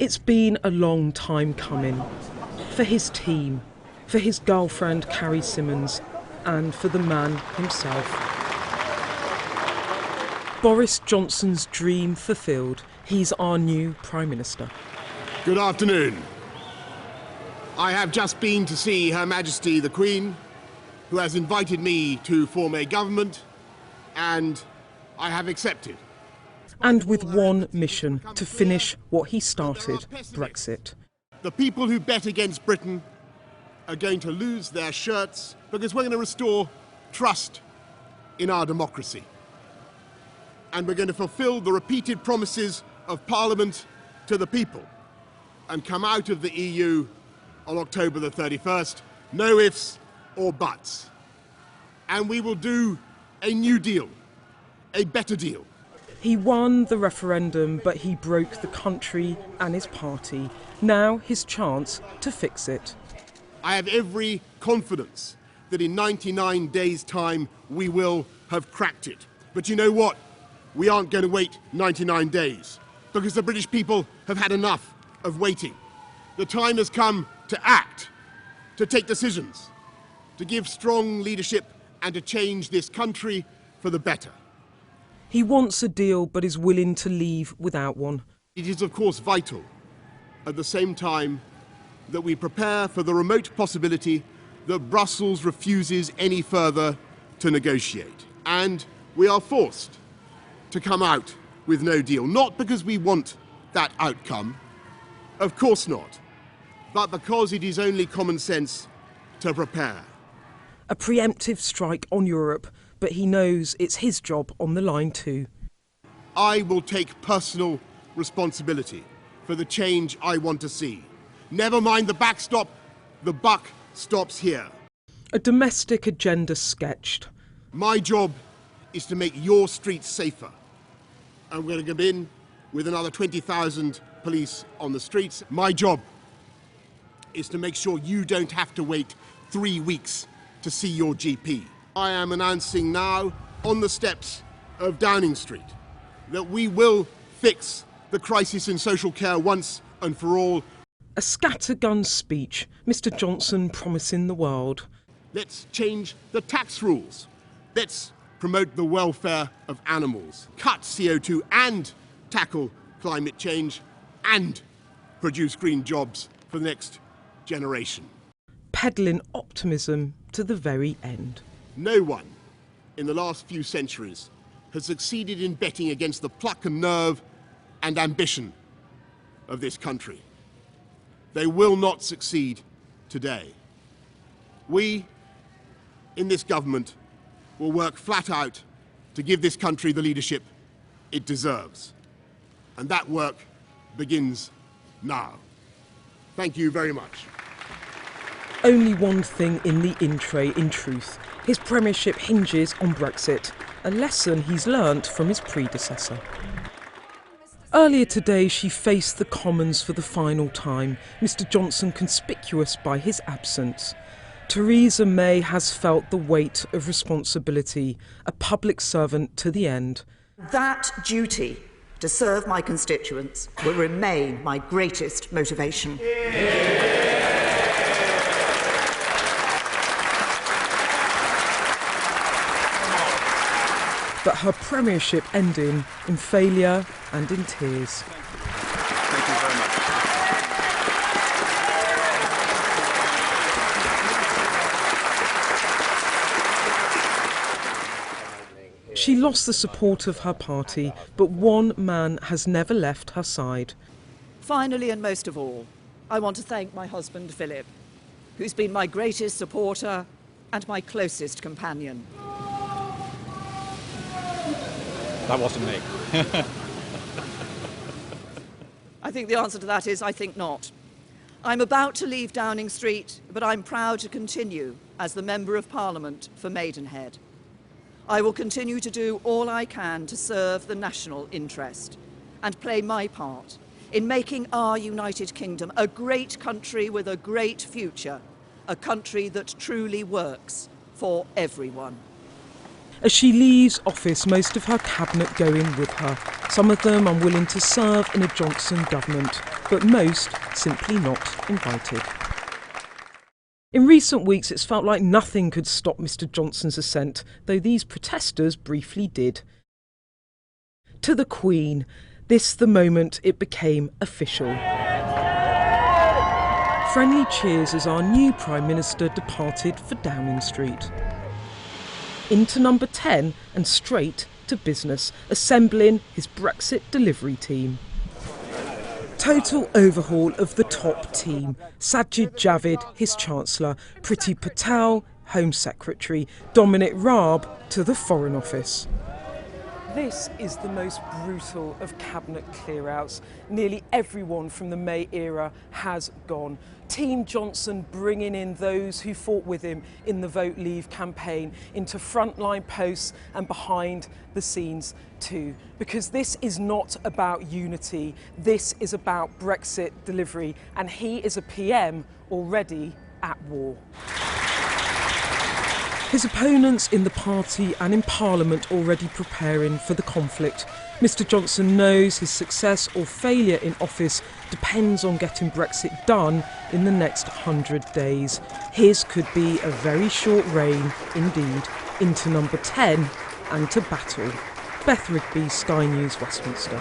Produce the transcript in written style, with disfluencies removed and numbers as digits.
It's been a long time coming. For his team, for his girlfriend Carrie Symonds, and for the man himself. Boris Johnson's dream fulfilled. He's our new Prime Minister. Good afternoon. I have just been to see Her Majesty the Queen, who has invited me to form a government, and I have accepted. And with one mission, to finish what he started, Brexit. The people who bet against Britain are going to lose their shirts because we're going to restore trust in our democracy. And we're going to fulfill the repeated promises of Parliament to the people and come out of the EU on October the 31st, no ifs or buts. And we will do a new deal, a better deal. He won the referendum, but he broke the country and his party. Now his chance to fix it. I have every confidence that in 99 days' time we will have cracked it. But you know what? We aren't going to wait 99 days because the British people have had enough of waiting. The time has come to act, to take decisions, to give strong leadership and to change this country for the better. He wants a deal but is willing to leave without one. It is of course vital at the same time that we prepare for the remote possibility that Brussels refuses any further to negotiate. And we are forced to come out with no deal, not because we want that outcome, of course not, but because it is only common sense to prepare. A preemptive strike on Europe, but he knows it's his job on the line too. I will take personal responsibility for the change I want to see. Never mind the backstop, the buck stops here. A domestic agenda sketched. My job is to make your streets safer. And we're going to go in with another 20,000 police on the streets. My job is to make sure you don't have to wait 3 weeks to see your GP. I am announcing now on the steps of Downing Street that we will fix the crisis in social care once and for all. A scattergun speech, Mr. Johnson promising the world. Let's change the tax rules. Let's promote the welfare of animals, cut CO2 and tackle climate change and produce green jobs for the next generation. Peddling optimism to the very end. No one in the last few centuries has succeeded in betting against the pluck and nerve and ambition of this country. They will not succeed today. We, in this government, will work flat out to give this country the leadership it deserves. And that work begins now. Thank you very much. Only one thing in the in-tray, in truth. His premiership hinges on Brexit, a lesson he's learnt from his predecessor. Earlier today, she faced the Commons for the final time, Mr. Johnson conspicuous by his absence. Theresa May has felt the weight of responsibility, a public servant to the end. That duty to serve my constituents will remain my greatest motivation. But her premiership ending in failure and in tears. Thank you very much. She lost the support of her party, but one man has never left her side. Finally, and most of all, I want to thank my husband, Philip, who's been my greatest supporter and my closest companion. That wasn't me. I think the answer to that is I think not. I'm about to leave Downing Street, but I'm proud to continue as the Member of Parliament for Maidenhead. I will continue to do all I can to serve the national interest and play my part in making our United Kingdom a great country with a great future, a country that truly works for everyone. As she leaves office, most of her cabinet go in with her. Some of them unwilling to serve in a Johnson government, but most simply not invited. In recent weeks, it's felt like nothing could stop Mr Johnson's ascent, though these protesters briefly did. To the Queen, this the moment it became official. Friendly cheers as our new Prime Minister departed for Downing Street. Into number 10 and straight to business, assembling his Brexit delivery team. Total overhaul of the top team. Sajid Javid, his Chancellor, Priti Patel, Home Secretary, Dominic Raab to the Foreign Office. This is the most brutal of cabinet clear-outs. Nearly everyone from the May era has gone. Team Johnson bringing in those who fought with him in the Vote Leave campaign into frontline posts and behind the scenes too. Because this is not about unity, this is about Brexit delivery, and he is a PM already at war. His opponents in the party and in Parliament already preparing for the conflict. Mr Johnson knows his success or failure in office depends on getting Brexit done in the next 100 days. His could be a very short reign indeed, into number 10 and to battle. Beth Rigby, Sky News, Westminster.